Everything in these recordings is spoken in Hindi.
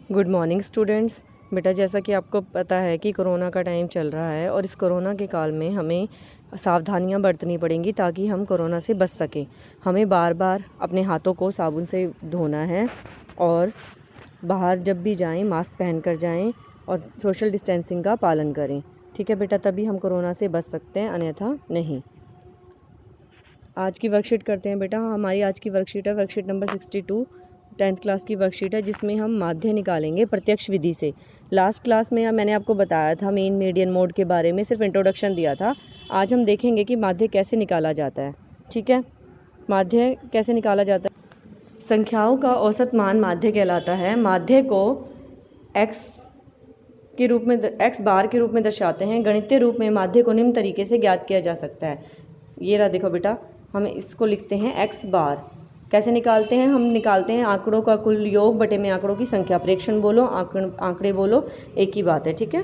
Good morning students. बेटा, जैसा कि आपको पता है कि कोरोना का टाइम चल रहा है और इस कोरोना के काल में हमें सावधानियां बरतनी पड़ेंगी ताकि हम कोरोना से बच सकें। हमें बार बार अपने हाथों को साबुन से धोना है और बाहर जब भी जाएं मास्क पहन कर जाएं और सोशल डिस्टेंसिंग का पालन करें। ठीक है बेटा, तभी हम कोरोना से बच सकते हैं, अन्यथा नहीं। आज की वर्कशीट करते हैं बेटा। हमारी आज की वर्कशीट है वर्कशीट नंबर 62, 10th क्लास की वर्कशीट है, जिसमें हम माध्य निकालेंगे प्रत्यक्ष विधि से। लास्ट क्लास में मैंने आपको बताया था मेन मीडियन मोड के बारे में, सिर्फ इंट्रोडक्शन दिया था। आज हम देखेंगे कि माध्य कैसे निकाला जाता है। ठीक है, माध्य कैसे निकाला जाता है। संख्याओं का औसत मान माध्य कहलाता है। माध्य को x के रूप में x बार के रूप में दर्शाते हैं। गणितीय रूप में माध्य को निम्न तरीके से ज्ञात किया जा सकता है। ये रहा, देखो बेटा, हम इसको लिखते हैं x बार। कैसे निकालते हैं? हम निकालते हैं आंकड़ों का कुल योग बटे में आंकड़ों की संख्या। प्रेक्षण बोलो, आंकड़े बोलो, एक ही बात है। ठीक है।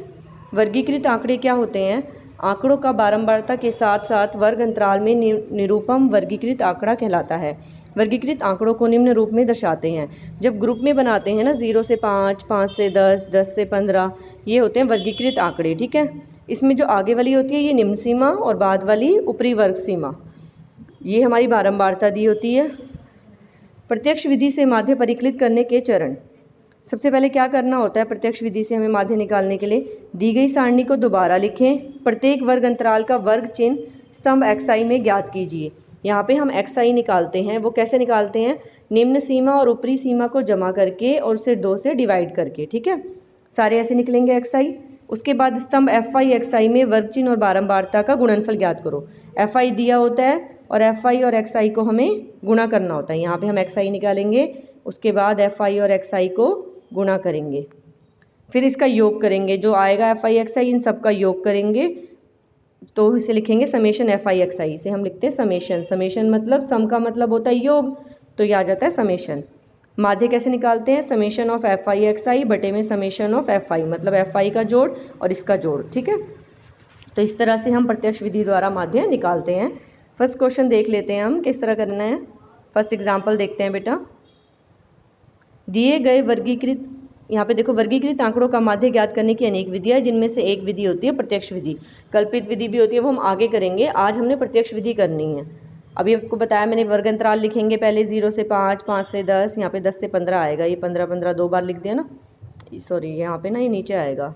वर्गीकृत आंकड़े क्या होते हैं? आंकड़ों का बारंबारता के साथ साथ वर्ग अंतराल में निरूपम वर्गीकृत आंकड़ा कहलाता है। वर्गीकृत आंकड़ों को निम्न रूप में दर्शाते हैं। जब ग्रुप में बनाते हैं ना, 0 से 5, 5 से 10, 10 से 15, ये होते हैं वर्गीकृत आंकड़े। ठीक है। इसमें जो आगे वाली होती है ये निम्न सीमा और बाद वाली ऊपरी वर्ग सीमा, ये हमारी बारंबारता दी होती है। प्रत्यक्ष विधि से माध्य परिकलित करने के चरण। सबसे पहले क्या करना होता है प्रत्यक्ष विधि से हमें माध्य निकालने के लिए? दी गई सारणी को दोबारा लिखें। प्रत्येक वर्ग अंतराल का वर्ग चिन्ह स्तंभ xi में ज्ञात कीजिए। यहाँ पे हम xi निकालते हैं। वो कैसे निकालते हैं? निम्न सीमा और ऊपरी सीमा को जमा करके और उसे 2 से डिवाइड करके। ठीक है, सारे ऐसे निकलेंगे xi। उसके बाद स्तंभ fi xi में वर्ग चिन्ह और बारंबारता का गुणनफल ज्ञात करो। fi दिया होता है और fi और xi को हमें गुणा करना होता है। यहाँ पे हम xi निकालेंगे, उसके बाद fi और xi को गुणा करेंगे, फिर इसका योग करेंगे। जो आएगा fi xi इन सब का योग करेंगे तो इसे लिखेंगे समेशन fi xi। इसे हम लिखते हैं समेशन। समेशन मतलब सम का मतलब होता है योग, तो ये आ जाता है समेशन। माध्य कैसे निकालते हैं? समेशन ऑफ fi xi बटे में समेशन ऑफ fi, मतलब fi का जोड़ और इसका जोड़। ठीक है, तो इस तरह से हम प्रत्यक्ष विधि द्वारा माध्य निकालते हैं। फर्स्ट क्वेश्चन देख लेते हैं हम किस तरह करना है। फर्स्ट एग्जाम्पल देखते हैं बेटा। दिए गए वर्गीकृत, यहाँ पे देखो, वर्गीकृत आंकड़ों का माध्य ज्ञात करने की अनेक विधियां, जिनमें से एक विधि होती है प्रत्यक्ष विधि। कल्पित विधि भी होती है, वो हम आगे करेंगे। आज हमने प्रत्यक्ष विधि करनी है। अभी आपको बताया मैंने, वर्ग अंतराल लिखेंगे पहले 0 से 5, 5 से 10, यहाँ पे 10 से 15 आएगा। ये 15 15 दो बार लिख दिया ना, सॉरी यहाँ पे ना ये नीचे आएगा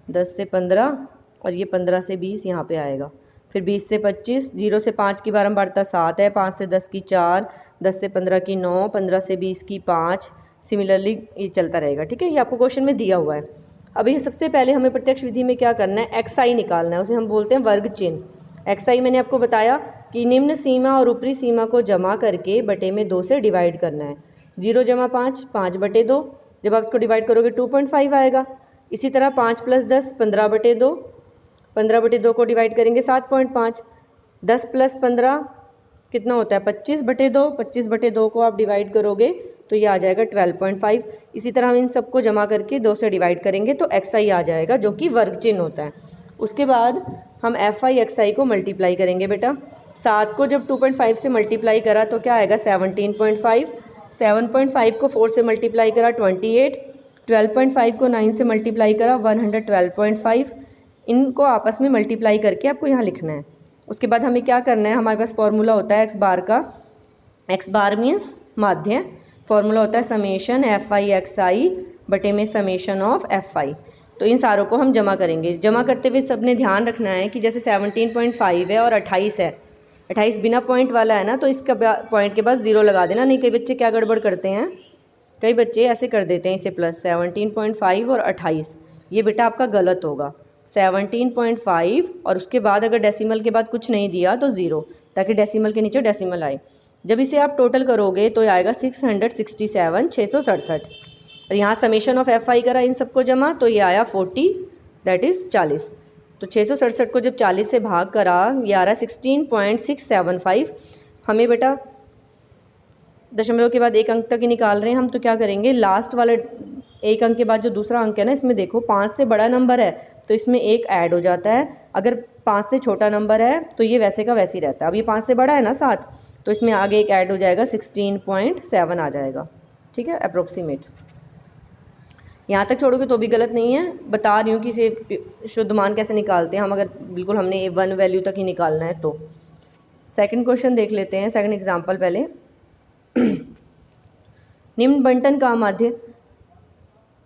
10 से 15 और ये 15 से 20 यहाँ पे आएगा। फिर 20 से 25, 0 से 5 की बारंबारता 7 है, 5 से 10 की 4, 10 से 15 की 9, 15 से 20 की 5। सिमिलरली ये चलता रहेगा। ठीक है, ये आपको क्वेश्चन में दिया हुआ है। अब ये सबसे पहले हमें प्रत्यक्ष विधि में क्या करना है? xi निकालना है, उसे हम बोलते हैं वर्ग चिन्ह। xi मैंने आपको बताया कि निम्न सीमा और ऊपरी सीमा को जमा करके बटे में 2 से डिवाइड करना है। 0 जमा 5, 5 बटे 2। जब आप इसको डिवाइड करोगे 2.5 आएगा। इसी तरह 5 प्लस 10, 15 बटे 2। 15 बटे 2 को डिवाइड करेंगे 7.5। 10 प्लस 15 कितना होता है? 25 बटे 2। 25 बटे 2 को आप डिवाइड करोगे तो ये आ जाएगा 12.5। इसी तरह हम इन सबको जमा करके 2 से डिवाइड करेंगे तो xi आ जाएगा, जो कि वर्ग चिन्ह होता है। उसके बाद हम fi xi को मल्टीप्लाई करेंगे बेटा। 7 को जब 2.5 से मल्टीप्लाई करा तो क्या आएगा? 17.5। 7.5 को 4 से मल्टीप्लाई करा 28। 12.5 को 9 से मल्टीप्लाई करा 112.5। इनको आपस में मल्टीप्लाई करके आपको यहाँ लिखना है। उसके बाद हमें क्या करना है? हमारे पास फॉर्मूला होता है x बार का। x बार मीन्स माध्य। फॉर्मूला होता है समेशन fi xi बटे में समेशन ऑफ fi। तो इन सारों को हम जमा करेंगे। जमा करते हुए सबने ध्यान रखना है कि जैसे 17.5 है और 28 है, 28 बिना पॉइंट वाला है ना, तो इसका पॉइंट के बाद 0 लगा देना। नहीं, कई बच्चे क्या गड़बड़ करते हैं, कई बच्चे ऐसे कर देते हैं इसे प्लस 17.5 और 28। ये बेटा आपका गलत होगा। 17.5 और उसके बाद अगर डेसिमल के बाद कुछ नहीं दिया तो 0, ताकि डेसिमल के नीचे डेसिमल आए। जब इसे आप टोटल करोगे तो आएगा 667, 667। और यहाँ समेशन ऑफ fi करा इन सबको जमा तो ये आया 40, दैट इज़ 40। तो 667 को जब 40 से भाग करा ये आ रहा है 16.675। हमें बेटा दशमलव के बाद एक अंक तक ही निकाल रहे हैं हम, तो क्या करेंगे? लास्ट वाले एक अंक के बाद जो दूसरा अंक है ना, इसमें देखो 5 से बड़ा नंबर है तो इसमें एक ऐड हो जाता है। अगर 5 से छोटा नंबर है तो ये वैसे का वैसे ही रहता है। अब ये 5 से बड़ा है ना 7, तो इसमें आगे एक ऐड हो जाएगा, 16.7 आ जाएगा। ठीक है, अप्रोक्सीमेट। यहाँ तक छोड़ोगे तो भी गलत नहीं है, बता रही हूँ कि इसे शुद्ध मान कैसे निकालते हैं हम, अगर बिल्कुल हमने 1 वैल्यू तक ही निकालना है तो। सेकंड क्वेश्चन देख लेते हैं, सेकंड एग्जांपल पहले। निम्न बंटन का माध्य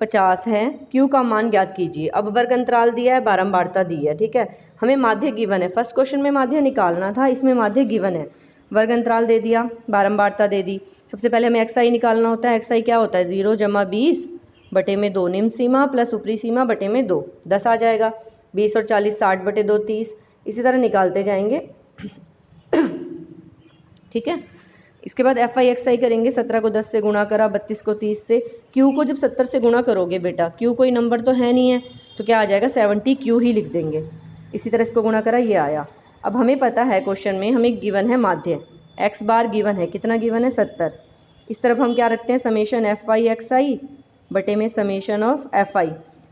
50 है, Q का मान ज्ञात कीजिए। अब वर्ग अंतराल दिया है, बारंबारता दी है, ठीक है। हमें माध्य गिवन है, फर्स्ट क्वेश्चन में माध्य निकालना था, इसमें माध्य गिवन है, वर्ग अंतराल दे दिया, बारंबारता दे दी। सबसे पहले हमें XI निकालना होता है। XI क्या होता है? 0 जमा 20 बटे में 2 निम्न सीमा प्लस ऊपरी सीमा बटे में 2, 10 आ जाएगा। 20 और 40 60 बटे 2 30, इसी तरह निकालते जाएंगे। ठीक है। इसके बाद FI XI करेंगे। 17 को 10 से गुणा करा, 32 को 30 से। Q को जब 70 से गुणा करोगे बेटा, Q कोई नंबर तो है नहीं है, तो क्या आ जाएगा? 70Q ही लिख देंगे। इसी तरह इसको गुणा करा, ये आया। अब हमें पता है क्वेश्चन में हमें गिवन है माध्य, x बार गिवन है, कितना गिवन है? 70। इस तरफ हम क्या रखते हैं? समेशन FI XI बटे में summation of FI।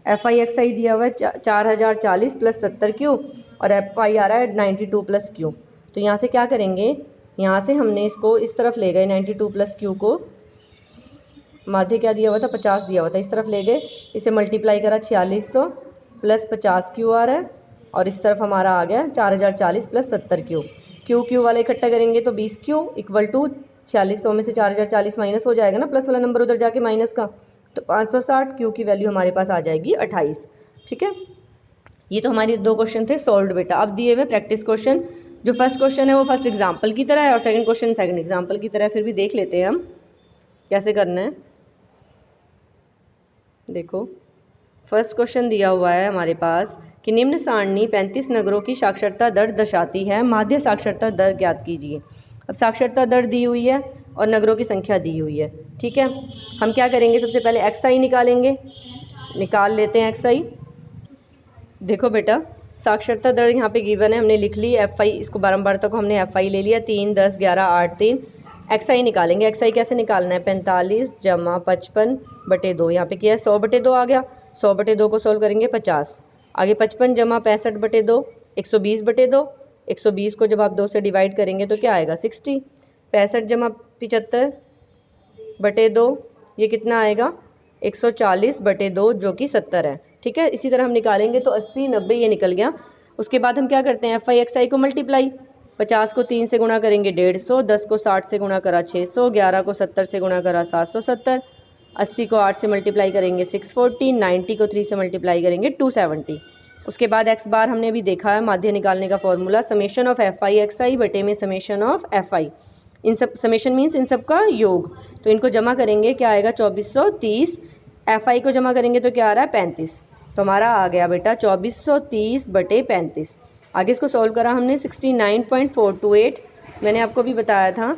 FI XI दिया हुआ है 4040 प्लस 70Q और FI आ रहा है 92 प्लस Q। तो यहाँ से क्या करेंगे? यहाँ से हमने इसको इस तरफ ले गए, 92 प्लस Q को, माध्य क्या दिया हुआ था? 50 दिया हुआ था, इस तरफ ले गए, इसे मल्टीप्लाई करा, 4600 प्लस 50Q आ रहा है, और इस तरफ हमारा आ गया 4040 प्लस 70Q। Q वाले इकट्ठा करेंगे तो 20Q इक्वल टू 4600 में से 4040 माइनस हो जाएगा ना, प्लस वाला नंबर उधर जाके माइनस का, तो 560। Q की वैल्यू हमारे पास आ जाएगी 28। ठीक है, ये तो हमारे 2 क्वेश्चन थे सॉल्व बेटा। अब दिए हुए प्रैक्टिस क्वेश्चन, जो फर्स्ट क्वेश्चन है वो फर्स्ट एग्जाम्पल की तरह है और सेकंड क्वेश्चन सेकंड एग्जाम्पल की तरह है, फिर भी देख लेते हैं हम कैसे करना है। देखो, फर्स्ट क्वेश्चन दिया हुआ है हमारे पास कि निम्न सारणी 35 नगरों की साक्षरता दर दर्शाती है, माध्य साक्षरता दर ज्ञात कीजिए। अब साक्षरता दर दी हुई है और नगरों की संख्या दी हुई है। ठीक है, हम क्या करेंगे? सबसे पहले XI निकालेंगे, निकाल लेते हैं XI। देखो बेटा, साक्षरता दर यहाँ पे गिवन है, हमने लिख ली। FI, इसको बारंबारता को हमने FI ले लिया, 3 10 11 8 3। XI निकालेंगे। XI कैसे निकालना है? 45 जमा 55 बटे 2, यहाँ पे किया है 100 बटे 2 आ गया। 100 बटे 2 को सोल्व करेंगे 50। आगे 55 जमा 65 बटे 2, 120 बटे 2। 120 को जब आप 2 से डिवाइड करेंगे तो क्या आएगा? 60। 65 जमा 75 बटे 2, ये कितना आएगा? 140 बटे 2 जो कि 70 है। ठीक है, इसी तरह हम निकालेंगे तो 80 90 ये निकल गया। उसके बाद हम क्या करते हैं? FI XI को मल्टीप्लाई, 50 को 3 से गुणा करेंगे 150, 10 को 60 से गुणा करा 600, 11 को 70 से गुणा करा 770, 80 को 8 से मल्टीप्लाई करेंगे 640, 90 को 3 से मल्टीप्लाई करेंगे 270। उसके बाद x बार हमने अभी देखा है, माध्य निकालने का formula summation of FI XI बटे में समेशन ऑफ FI। इन सब समेशन मीन्स इन सब का योग, तो इनको जमा करेंगे क्या आएगा? 2430। FI को जमा करेंगे तो क्या आ रहा है? 35। तो हमारा आ गया बेटा 2430 बटे 35। आगे इसको सॉल्व करा हमने 69.428। मैंने आपको भी बताया था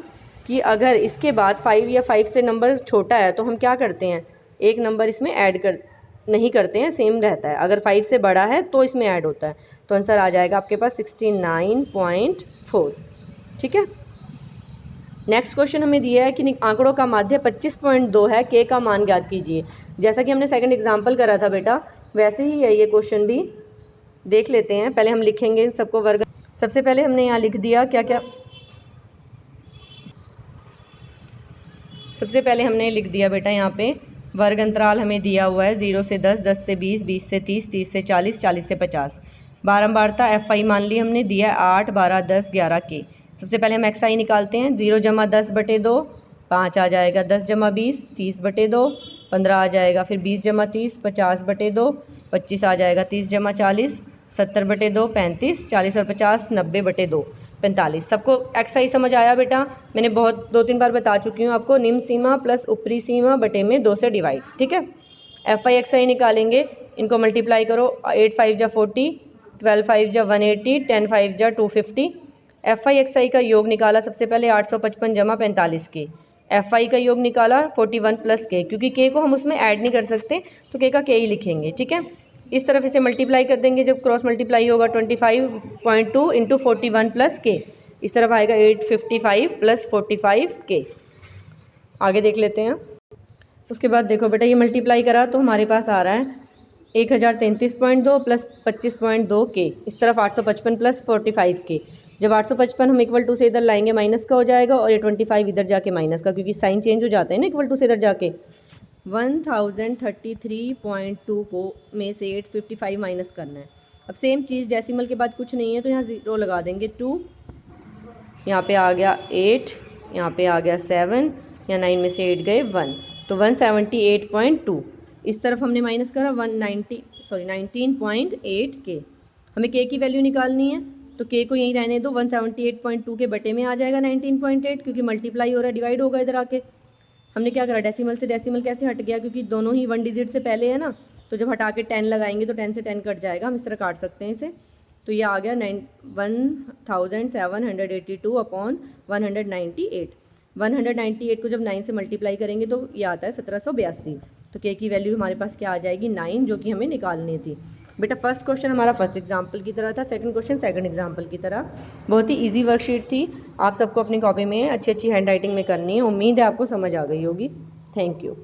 कि अगर इसके बाद 5 या 5 से नंबर छोटा है तो हम क्या करते हैं? एक नंबर इसमें ऐड कर नहीं करते हैं, सेम रहता है। अगर 5 से बड़ा है तो इसमें ऐड होता है। तो आंसर आ जाएगा आपके पास 69.4। ठीक है, नेक्स्ट क्वेश्चन हमें दिया है कि आंकड़ों का माध्य 25.2 है, K का मान ज्ञात कीजिए। जैसा कि हमने सेकंड एग्जाम्पल करा था बेटा, वैसे ही है ये क्वेश्चन भी। देख लेते हैं, पहले हम लिखेंगे इन सबको वर्ग। सबसे पहले हमने यहाँ लिख दिया क्या क्या, सबसे पहले हमने लिख दिया बेटा यहाँ पे वर्ग अंतराल हमें दिया हुआ है 0 से 10, 10 से 20, 20 से 30, 30 से 40, 40 से 50। बारंबारता FI मान ली हमने, दिया 8 12 10 11 K। सबसे पहले हम XI निकालते हैं। 0 जमा 10 बटे 2 5 आ जाएगा, 10 जमा 20 30 बटे 2 15 आ जाएगा, फिर 20 जमा 30 50 बटे 2 25 आ जाएगा, 30 जमा 40 70 बटे 2 35, 40 और 50 90 बटे 2 45। सबको XI समझ आया बेटा? मैंने बहुत 2-3 बार बता चुकी हूँ आपको, निम्न सीमा प्लस ऊपरी सीमा बटे में 2 से डिवाइड। ठीक है, FI XI निकालेंगे, इनको मल्टीप्लाई करो, 8 5 जा 40, 12 5 जा 180, 10 5 जा 250। FI XI का योग निकाला सबसे पहले 855 जमा 45 के। FI का योग निकाला 41 प्लस K, क्योंकि K को हम उसमें ऐड नहीं कर सकते तो K का K ही लिखेंगे। ठीक है, इस तरफ इसे मल्टीप्लाई कर देंगे, जब क्रॉस मल्टीप्लाई होगा 25.2 इंटू 41 प्लस K, इस तरफ आएगा 855 प्लस 45 K। आगे देख लेते हैं। उसके बाद देखो बेटा, ये मल्टीप्लाई करा तो हमारे पास आ रहा है 1033.2 प्लस 25.2 K, इस तरफ 855 प्लस 45 K। जब 855 हम इक्वल टू से इधर लाएंगे माइनस का हो जाएगा, और ये 25 इधर जाके माइनस का, क्योंकि साइन चेंज हो जाते हैं ना इक्वल टू से इधर जाके। 1033.2 को में से 855 माइनस करना है। अब सेम चीज़, डेसिमल के बाद कुछ नहीं है तो यहाँ 0 लगा देंगे। 2, यहाँ पे आ गया 8, यहाँ पे आ गया 7, यहाँ 9 में से 8 गए 1, तो 178.2। इस तरफ हमने माइनस करा 19.8 के। हमें के की वैल्यू निकालनी है, तो के को यहीं रहने दो, 178.2 के बटे में आ जाएगा 19.8, क्योंकि मल्टीप्लाई हो रहा है, डिवाइड होगा इधर आके। हमने क्या करा, डेसिमल से डेसिमल कैसे हट गया, क्योंकि दोनों ही 1 डिजिट से पहले है ना, तो जब हटा के 10 लगाएंगे तो 10 से 10 कट जाएगा, हम इस तरह काट सकते हैं इसे। तो ये आ गया 1782 अपॉन 198। 198 को जब 9 से मल्टीप्लाई करेंगे तो ये आता है 1782। तो के की वैल्यू हमारे पास क्या आ जाएगी, 9, जो कि हमें निकालनी थी। बेटा फर्स्ट क्वेश्चन हमारा फर्स्ट एग्जाम्पल की तरह था, सेकंड क्वेश्चन सेकंड एग्जाम्पल की तरह। बहुत ही इजी वर्कशीट थी, आप सबको अपनी कॉपी में अच्छी हैंड राइटिंग में करनी है। उम्मीद है आपको समझ आ गई होगी। Thank you.